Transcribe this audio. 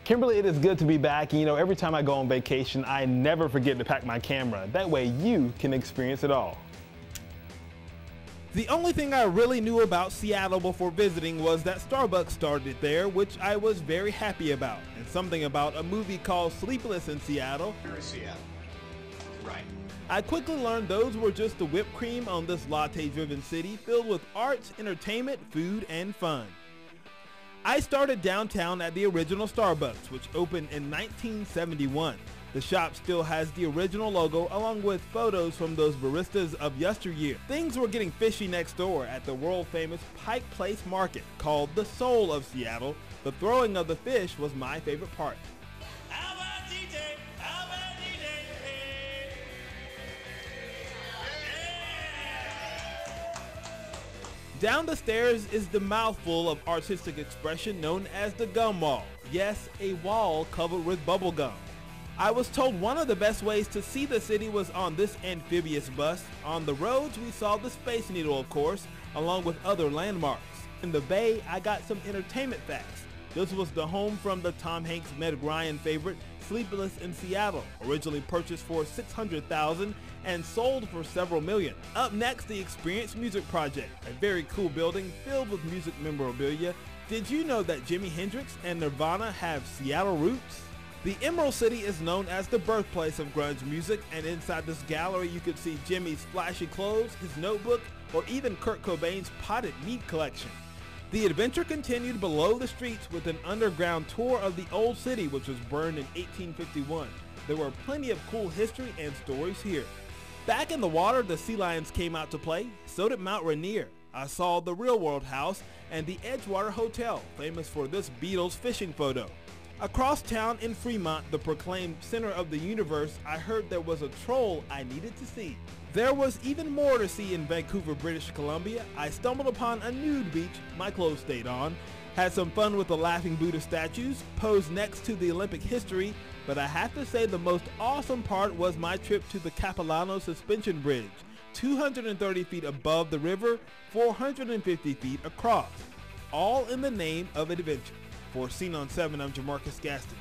Kimberly, it is good to be back. And, every time I go on vacation, I never forget to pack my camera. That way you can experience it all. The only thing I really knew about Seattle before visiting was that Starbucks started there, which I was very happy about, and something about a movie called Sleepless in Seattle. Seattle. Right. I quickly learned those were just the whipped cream on this latte-driven city filled with arts, entertainment, food, and fun. I started downtown at the original Starbucks, which opened in 1971. The shop still has the original logo along with photos from those baristas of yesteryear. Things were getting fishy next door at the world-famous Pike Place Market, called the Soul of Seattle. The throwing of the fish was my favorite part. Down the stairs is the mouthful of artistic expression known as the gum wall. Yes, a wall covered with bubble gum. I was told one of the best ways to see the city was on this amphibious bus. On the roads, we saw the Space Needle, of course, along with other landmarks. In the Bay, I got some entertainment facts. This was the home from the Tom Hanks Meg Ryan favorite, Sleepless in Seattle, originally purchased for $600,000 and sold for several million. Up next, the Experience Music Project, a very cool building filled with music memorabilia. Did you know that Jimi Hendrix and Nirvana have Seattle roots? The Emerald City is known as the birthplace of grunge music, and inside this gallery you could see Jimmy's flashy clothes, his notebook, or even Kurt Cobain's potted meat collection. The adventure continued below the streets with an underground tour of the old city, which was burned in 1851. There were plenty of cool history and stories here. Back in the water, the sea lions came out to play, so did Mount Rainier. I saw the Real World House and the Edgewater Hotel, famous for this Beatles fishing photo. Across town in Fremont, the proclaimed center of the universe, I heard there was a troll I needed to see. There was even more to see in Vancouver, British Columbia. I stumbled upon a nude beach, my clothes stayed on, had some fun with the laughing Buddha statues, posed next to the Olympic history, but I have to say the most awesome part was my trip to the Capilano Suspension Bridge, 230 feet above the river, 450 feet across, all in the name of adventure. For Scene on 7, I'm Jamarcus Gaston.